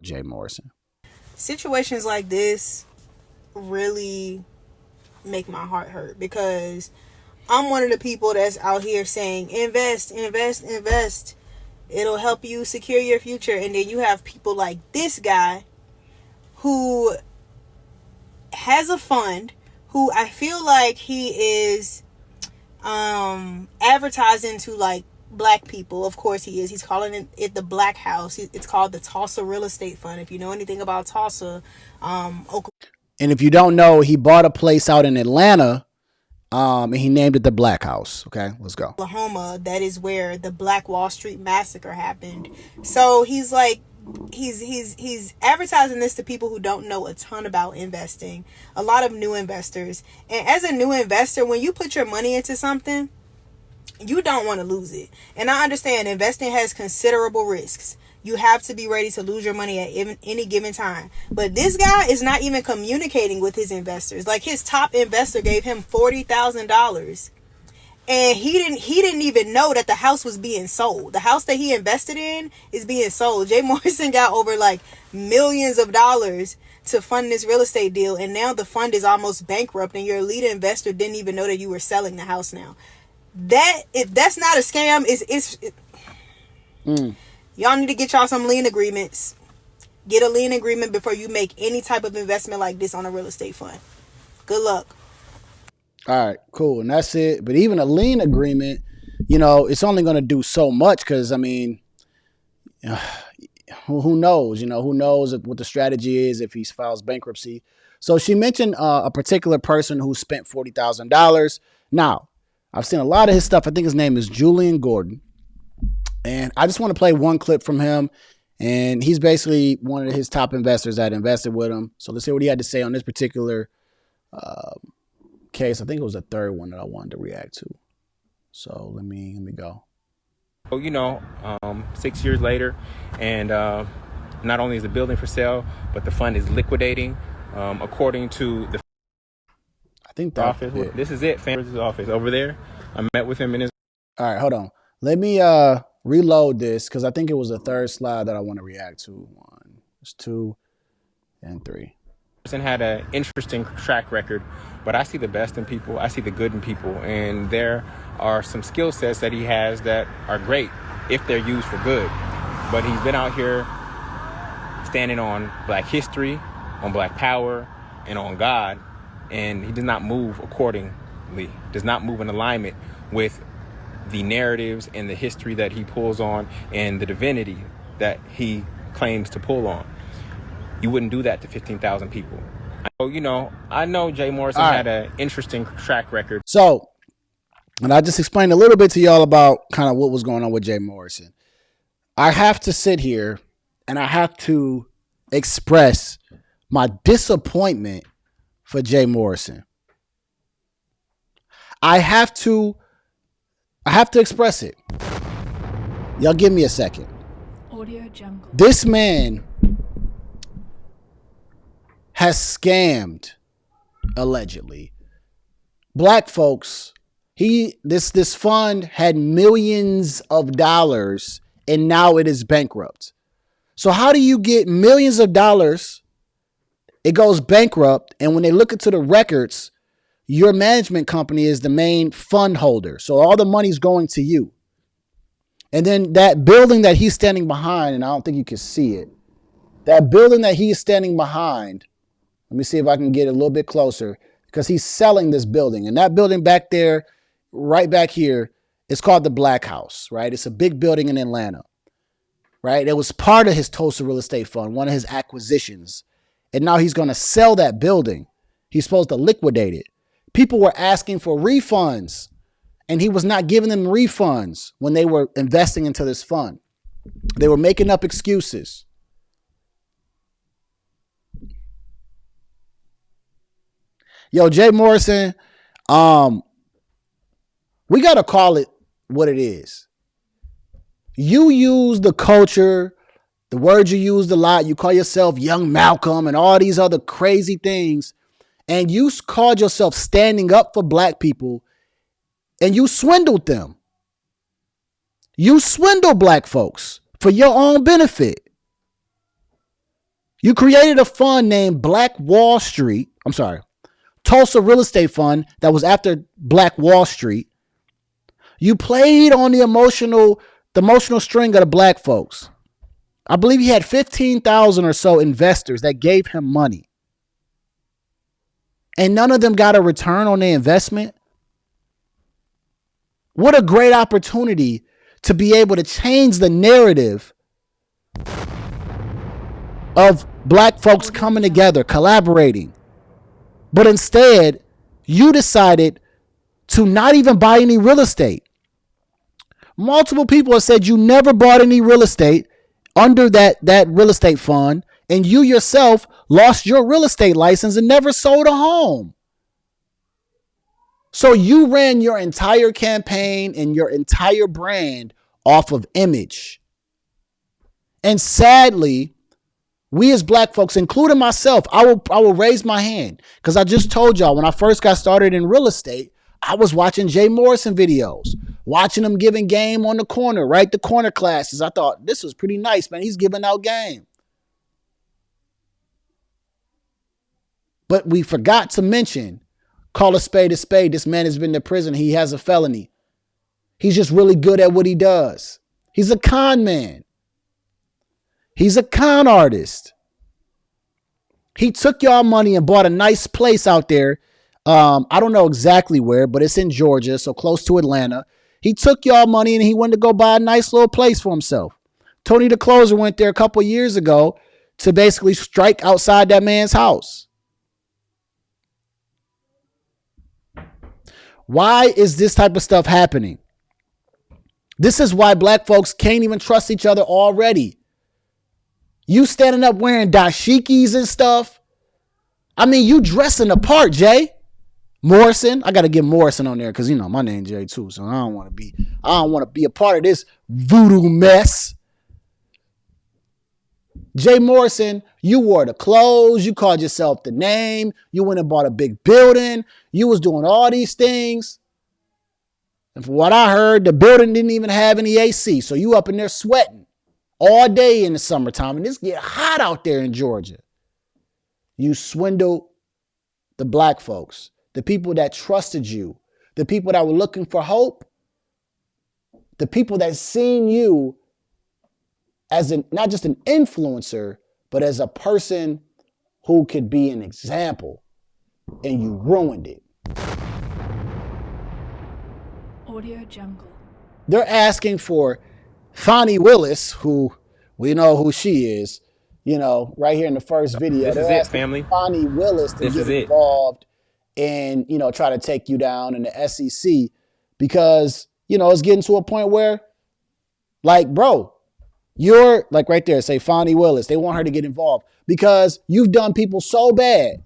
Jay Morrison. Situations like this really make my heart hurt because I'm one of the people that's out here saying invest, invest, invest. It'll help you secure your future. And then you have people like this guy who has a fund, who I feel like he is advertising to like black people. Of course he is. He's calling it the Black House. It's called the Tulsa Real Estate Fund. If you know anything about Tulsa, Oklahoma. And if you don't know, he bought a place out in Atlanta, and he named it the Black House. Okay, let's go. That is where the Black Wall Street massacre happened. So he's like, he's advertising this to people who don't know a ton about investing, a lot of new investors. And as a new investor, when you put your money into something, you don't want to lose it. And I understand investing has considerable risks. You have to be ready to lose your money at any given time. But this guy is not even communicating with his investors. Like, his top investor gave him $40,000. And he didn't even know that the house was being sold. The house that he invested in is being sold. Jay Morrison got over like millions of dollars to fund this real estate deal, and now the fund is almost bankrupt, and your lead investor didn't even know that you were selling the house now. That, if that's not a scam, y'all need to get y'all some lien agreements. Get a lien agreement before you make any type of investment like this on a real estate fund. Good luck. All right, cool. And that's it. But even a lien agreement, you know, it's only going to do so much because, I mean, who knows? You know, who knows what the strategy is if he files bankruptcy. So she mentioned a particular person who spent $40,000. Now, I've seen a lot of his stuff. I think his name is Julian Gordon. And I just want to play one clip from him. And he's basically one of his top investors that invested with him. So let's hear what he had to say on this particular case. I think it was the third one that I wanted to react to. So let me go. You know, 6 years later, and not only is the building for sale, but the fund is liquidating. According to the I think that office, this is it, Fan's office over there. I met with him in his. All right, hold on. Let me reload this because I think it was the third slide that I want to react to. 1, 2, and 3. Morrison had an interesting track record, but I see the best in people. I see the good in people, and there are some skill sets that he has that are great if they're used for good. But he's been out here standing on Black history, on Black power, and on God, and he does not move accordingly, does not move in alignment with the narratives and the history that he pulls on and the divinity that he claims to pull on. You wouldn't do that to 15,000 people. I know Jay Morrison had an interesting track record. So, and I just explained a little bit to y'all about kind of what was going on with Jay Morrison. I have to sit here and I have to express my disappointment for Jay Morrison. I have to express it. Y'all give me a second. Audio Jungle. This man has scammed, allegedly, Black folks. This fund had millions of dollars and now it is bankrupt. So how do you get millions of dollars? It goes bankrupt, and when they look into the records, your management company is the main fund holder. So all the money's going to you. And then that building that he's standing behind, and I don't think you can see it, that building that he is standing behind, let me see if I can get a little bit closer, because he's selling this building. And that building back there, right back here, it's called the Black House, right? It's a big building in Atlanta, right? It was part of his Tulsa real estate fund, one of his acquisitions. And now he's going to sell that building. He's supposed to liquidate it. People were asking for refunds, and he was not giving them refunds when they were investing into this fund. They were making up excuses. Yo, Jay Morrison, we got to call it what it is. You use the culture, the words you used a lot. You call yourself Young Malcolm and all these other crazy things. And you called yourself standing up for Black people, and you swindled them. You swindle Black folks for your own benefit. You created a fund named Black Wall Street. I'm sorry, Tulsa Real Estate Fund that was after Black Wall Street. You played on the emotional string of the black folks. I believe he had 15,000 or so investors that gave him money. And none of them got a return on their investment. What a great opportunity to be able to change the narrative of black folks coming together, collaborating. But instead, you decided to not even buy any real estate. Multiple people have said you never bought any real estate under that real estate fund, and you yourself lost your real estate license and never sold a home. So you ran your entire campaign and your entire brand off of image. And sadly, we as black folks, including myself, I will raise my hand because I just told y'all when I first got started in real estate, I was watching Jay Morrison videos, watching him giving game on the corner, right? The corner classes. I thought this was pretty nice, man. He's giving out game. But we forgot to mention, call a spade a spade. This man has been to prison. He has a felony. He's just really good at what he does. He's a con man. He's a con artist. He took y'all money and bought a nice place out there. I don't know exactly where, but it's in Georgia, so close to Atlanta. He took y'all money and he went to go buy a nice little place for himself. Tony the Closer went there a couple years ago to basically strike outside that man's house. Why is this type of stuff happening? This is why black folks can't even trust each other already. You standing up wearing dashikis and stuff. I mean, you dressing the part, Jay. Morrison. I got to get Morrison on there because, you know, my name's Jay too. So I don't want to be a part of this voodoo mess. Jay Morrison, you wore the clothes. You called yourself the name. You went and bought a big building. You was doing all these things. And from what I heard, the building didn't even have any AC. So you up in there sweating all day in the summertime. And it's get hot out there in Georgia. You swindled the black folks, the people that trusted you, the people that were looking for hope, the people that seen you as not just an influencer, but as a person who could be an example, and you ruined it. Audio Jungle. They're asking for Fani Willis, who we know who she is, you know, right here in the first video. This is it, family. Fani Willis to get involved and, you know, try to take you down in the SEC because, you know, it's getting to a point where, like, bro, you're like right there, say Fani Willis. They want her to get involved because you've done people so bad.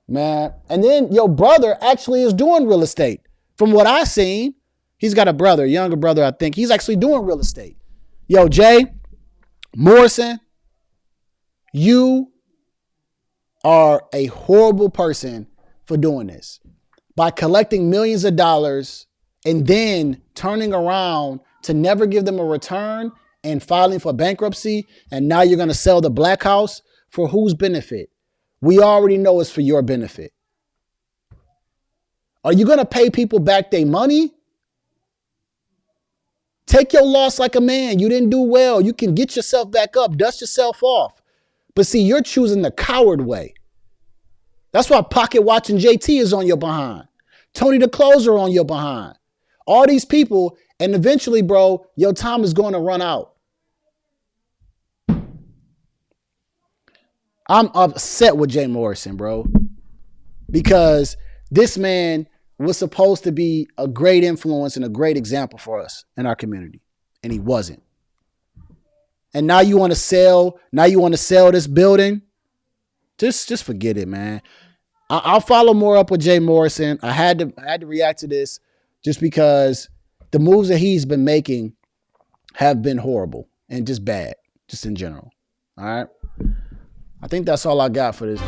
Man. And then your brother actually is doing real estate. From what I've seen, he's got a brother, younger brother, I think. He's actually doing real estate. Yo, Jay Morrison, you are a horrible person for doing this. By collecting millions of dollars and then turning around to never give them a return and filing for bankruptcy, and now you're going to sell the black house for whose benefit? We already know it's for your benefit. Are you going to pay people back their money? Take your loss like a man. You didn't do well. You can get yourself back up, dust yourself off. But see, you're choosing the coward way. That's why Pocket Watching JT is on your behind. Tony the Closer on your behind. All these people, and eventually, bro, your time is going to run out. I'm upset with Jay Morrison, bro, because this man was supposed to be a great influence and a great example for us in our community, and he wasn't. And now you want to sell. Now you want to sell this building. Just forget it, man. I'll follow more up with Jay Morrison. I had to react to this just because the moves that he's been making have been horrible and just bad, just in general. All right. I think that's all I got for this.